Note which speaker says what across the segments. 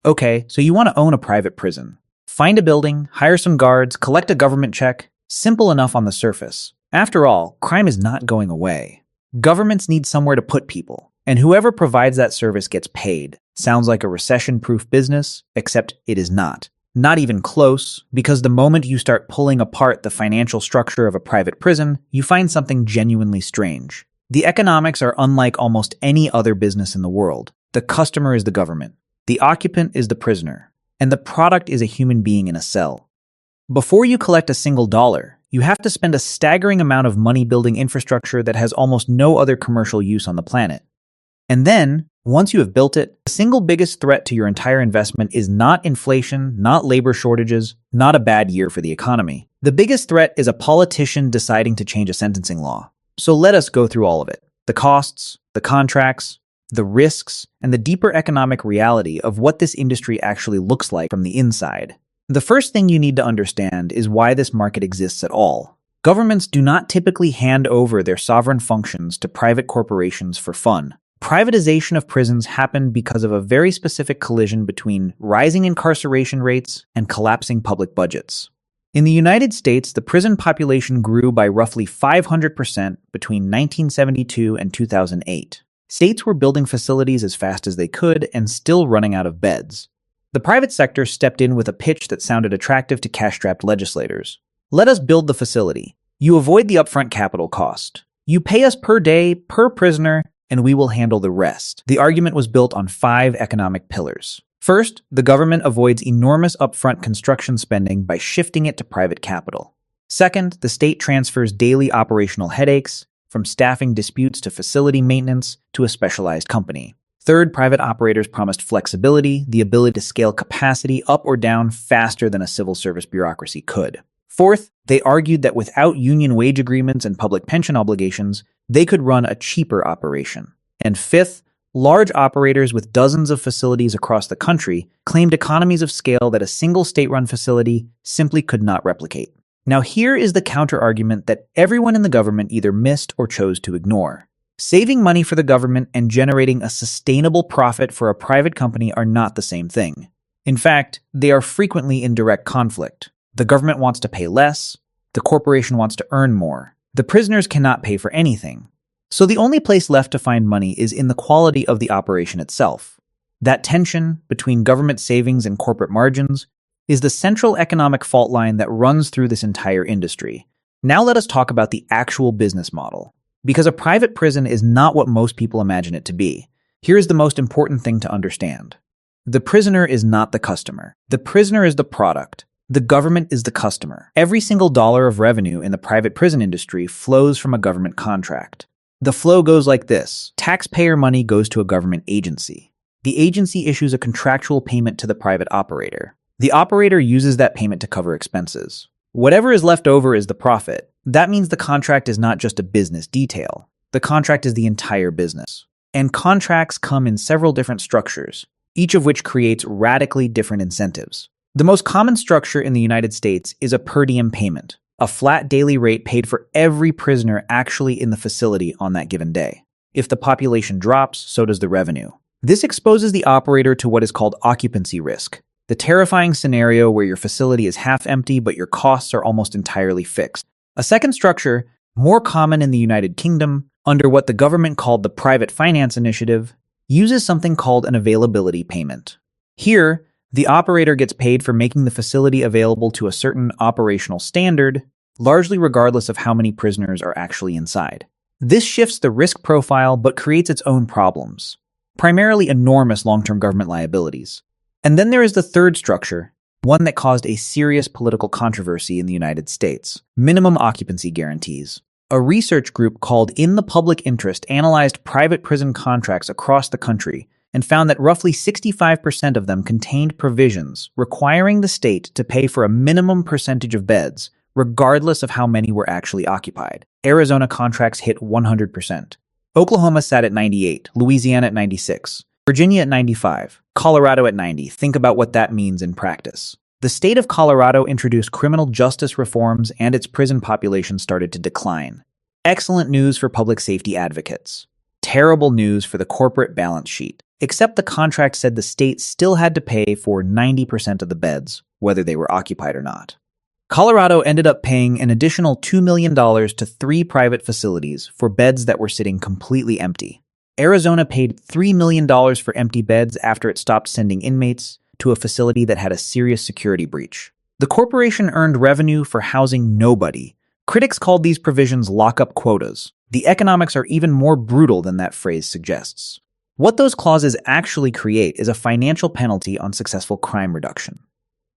Speaker 1: Okay, so you want to own a private prison. Find a building, hire some guards, collect a government check. Simple enough on the surface. After all, crime is not going away. Governments need somewhere to put people, and whoever provides that service gets paid. Sounds like a recession-proof business, except it is not. Not even close, because the moment you start pulling apart the financial structure of a private prison, you find something genuinely strange. The economics are unlike almost any other business in the world. The customer is the government. The occupant is the prisoner. And the product is a human being in a cell. Before you collect a single dollar, you have to spend a staggering amount of money building infrastructure that has almost no other commercial use on the planet. And then, once you have built it, the single biggest threat to your entire investment is not inflation, not labor shortages, not a bad year for the economy. The biggest threat is a politician deciding to change a sentencing law. So let us go through all of it. The costs, the contracts, the risks, and the deeper economic reality of what this industry actually looks like from the inside. The first thing you need to understand is why this market exists at all. Governments do not typically hand over their sovereign functions to private corporations for fun. Privatization of prisons happened because of a very specific collision between rising incarceration rates and collapsing public budgets. In the United States, the prison population grew by roughly 500% between 1972 and 2008. States were building facilities as fast as they could and still running out of beds. The private sector stepped in with a pitch that sounded attractive to cash-strapped legislators. Let us build the facility. You avoid the upfront capital cost. You pay us per day, per prisoner, and we will handle the rest. The argument was built on 5 economic pillars. First, the government avoids enormous upfront construction spending by shifting it to private capital. Second, the state transfers daily operational headaches, from staffing disputes to facility maintenance, to a specialized company. Third, private operators promised flexibility, the ability to scale capacity up or down faster than a civil service bureaucracy could. Fourth, they argued that without union wage agreements and public pension obligations, they could run a cheaper operation. And fifth, large operators with dozens of facilities across the country claimed economies of scale that a single state-run facility simply could not replicate. Now here is the counter-argument that everyone in the government either missed or chose to ignore. Saving money for the government and generating a sustainable profit for a private company are not the same thing. In fact, they are frequently in direct conflict. The government wants to pay less, the corporation wants to earn more. The prisoners cannot pay for anything. So the only place left to find money is in the quality of the operation itself. That tension between government savings and corporate margins is the central economic fault line that runs through this entire industry. Now let us talk about the actual business model. Because a private prison is not what most people imagine it to be. Here is the most important thing to understand. The prisoner is not the customer. The prisoner is the product. The government is the customer. Every single dollar of revenue in the private prison industry flows from a government contract. The flow goes like this. Taxpayer money goes to a government agency. The agency issues a contractual payment to the private operator. The operator uses that payment to cover expenses. Whatever is left over is the profit. That means the contract is not just a business detail. The contract is the entire business. And contracts come in several different structures, each of which creates radically different incentives. The most common structure in the United States is a per diem payment, a flat daily rate paid for every prisoner actually in the facility on that given day. If the population drops, so does the revenue. This exposes the operator to what is called occupancy risk, the terrifying scenario where your facility is half empty but your costs are almost entirely fixed. A second structure, more common in the United Kingdom, under what the government called the Private Finance Initiative, uses something called an availability payment. Here, the operator gets paid for making the facility available to a certain operational standard, largely regardless of how many prisoners are actually inside. This shifts the risk profile but creates its own problems, primarily enormous long-term government liabilities. And then there is the third structure, one that caused a serious political controversy in the United States: minimum occupancy guarantees. A research group called In the Public Interest analyzed private prison contracts across the country and found that roughly 65% of them contained provisions requiring the state to pay for a minimum percentage of beds, regardless of how many were actually occupied. Arizona contracts hit 100%. Oklahoma sat at 98%, Louisiana at 96%, Virginia at 95%, Colorado at 90%. Think about what that means in practice. The state of Colorado introduced criminal justice reforms and its prison population started to decline. Excellent news for public safety advocates. Terrible news for the corporate balance sheet. except the contract said the state still had to pay for 90% of the beds, whether they were occupied or not. Colorado ended up paying an additional $2 million to 3 private facilities for beds that were sitting completely empty. Arizona paid $3 million for empty beds after it stopped sending inmates to a facility that had a serious security breach. The corporation earned revenue for housing nobody. Critics called these provisions lock-up quotas. The economics are even more brutal than that phrase suggests. What those clauses actually create is a financial penalty on successful crime reduction.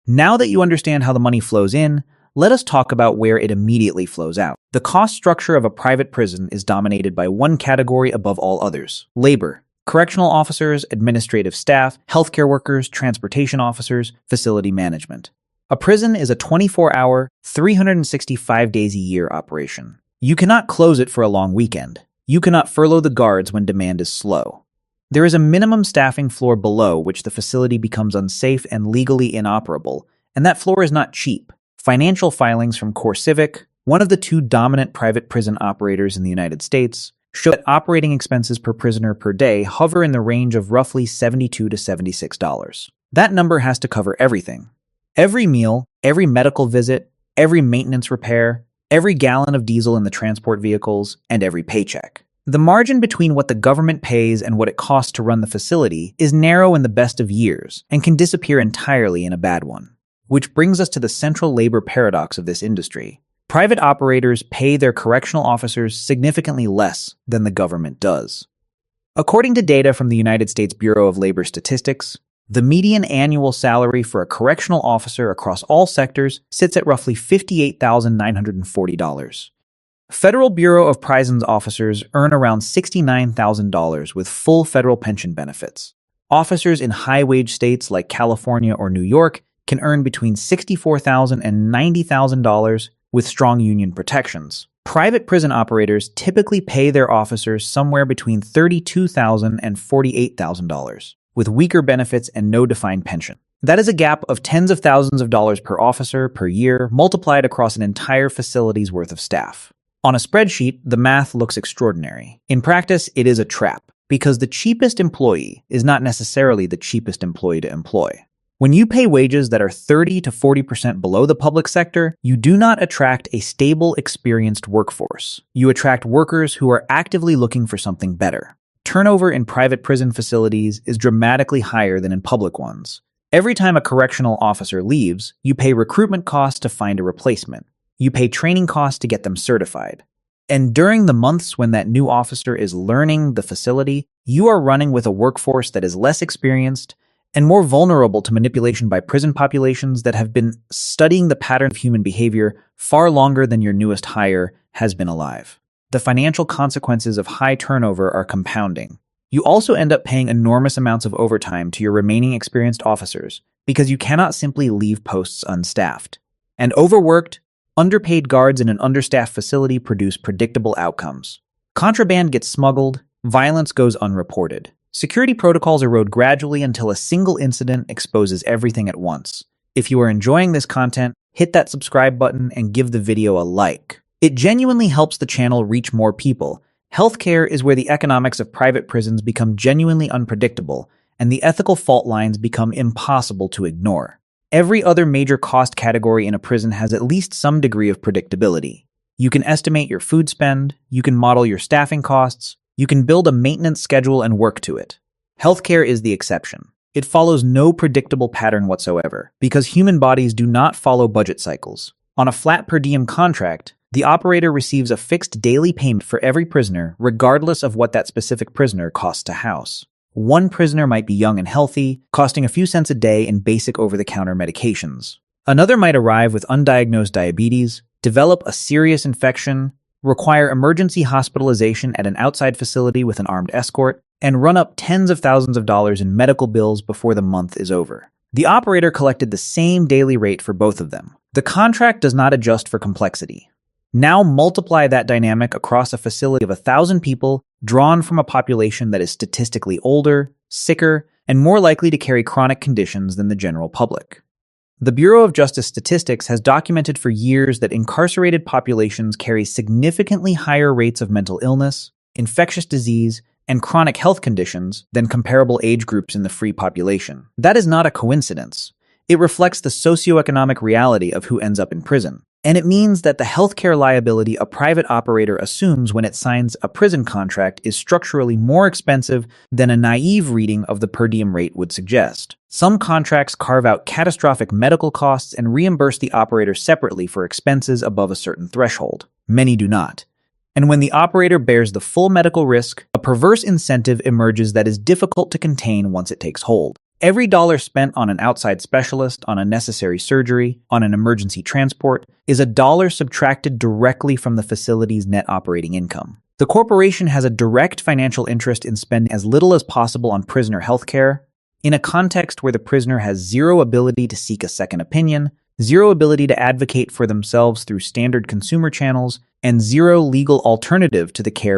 Speaker 1: Now that you understand how the money flows in, let us talk about where it immediately flows out. The cost structure of a private prison is dominated by one category above all others: labor. Correctional officers, administrative staff, healthcare workers, transportation officers, facility management. A prison is a 24-hour, 365 days a year operation. You cannot close it for a long weekend. You cannot furlough the guards when demand is slow. There is a minimum staffing floor below which the facility becomes unsafe and legally inoperable, and that floor is not cheap. Financial filings from CoreCivic, one of the 2 dominant private prison operators in the United States, show that operating expenses per prisoner per day hover in the range of roughly $72 to $76. That number has to cover everything. Every meal, every medical visit, every maintenance repair, every gallon of diesel in the transport vehicles, and every paycheck. The margin between what the government pays and what it costs to run the facility is narrow in the best of years and can disappear entirely in a bad one. Which brings us to the central labor paradox of this industry. Private operators pay their correctional officers significantly less than the government does. According to data from the United States Bureau of Labor Statistics, the median annual salary for a correctional officer across all sectors sits at roughly $58,940. Federal Bureau of Prisons officers earn around $69,000 with full federal pension benefits. Officers in high-wage states like California or New York can earn between $64,000 and $90,000 with strong union protections. Private prison operators typically pay their officers somewhere between $32,000 and $48,000, with weaker benefits and no defined pension. That is a gap of tens of thousands of dollars per officer per year, multiplied across an entire facility's worth of staff. On a spreadsheet, the math looks extraordinary. In practice, it is a trap, because the cheapest employee is not necessarily the cheapest employee to employ. When you pay wages that are 30 to 40% below the public sector, you do not attract a stable, experienced workforce. You attract workers who are actively looking for something better. Turnover in private prison facilities is dramatically higher than in public ones. Every time a correctional officer leaves, you pay recruitment costs to find a replacement. You pay training costs to get them certified. And during the months when that new officer is learning the facility, you are running with a workforce that is less experienced and more vulnerable to manipulation by prison populations that have been studying the pattern of human behavior far longer than your newest hire has been alive. The financial consequences of high turnover are compounding. You also end up paying enormous amounts of overtime to your remaining experienced officers because you cannot simply leave posts unstaffed. And overworked, underpaid guards in an understaffed facility produce predictable outcomes. Contraband gets smuggled, violence goes unreported. Security protocols erode gradually until a single incident exposes everything at once. If you are enjoying this content, hit that subscribe button and give the video a like. It genuinely helps the channel reach more people. Healthcare is where the economics of private prisons become genuinely unpredictable, and the ethical fault lines become impossible to ignore. Every other major cost category in a prison has at least some degree of predictability. You can estimate your food spend, you can model your staffing costs, you can build a maintenance schedule and work to it. Healthcare is the exception. It follows no predictable pattern whatsoever, because human bodies do not follow budget cycles. On a flat per diem contract, the operator receives a fixed daily payment for every prisoner, regardless of what that specific prisoner costs to house. One prisoner might be young and healthy, costing a few cents a day in basic over-the-counter medications. Another might arrive with undiagnosed diabetes, develop a serious infection, require emergency hospitalization at an outside facility with an armed escort, and run up tens of thousands of dollars in medical bills before the month is over. The operator collected the same daily rate for both of them. The contract does not adjust for complexity. Now multiply that dynamic across a facility of 1,000 people drawn from a population that is statistically older, sicker, and more likely to carry chronic conditions than the general public. The Bureau of Justice Statistics has documented for years that incarcerated populations carry significantly higher rates of mental illness, infectious disease, and chronic health conditions than comparable age groups in the free population. That is not a coincidence. It reflects the socioeconomic reality of who ends up in prison. And it means that the healthcare liability a private operator assumes when it signs a prison contract is structurally more expensive than a naive reading of the per diem rate would suggest. Some contracts carve out catastrophic medical costs and reimburse the operator separately for expenses above a certain threshold. Many do not. And when the operator bears the full medical risk, a perverse incentive emerges that is difficult to contain once it takes hold. Every dollar spent on an outside specialist, on a necessary surgery, on an emergency transport, is a dollar subtracted directly from the facility's net operating income. The corporation has a direct financial interest in spending as little as possible on prisoner health care, in a context where the prisoner has zero ability to seek a second opinion, zero ability to advocate for themselves through standard consumer channels, and zero legal alternative to the care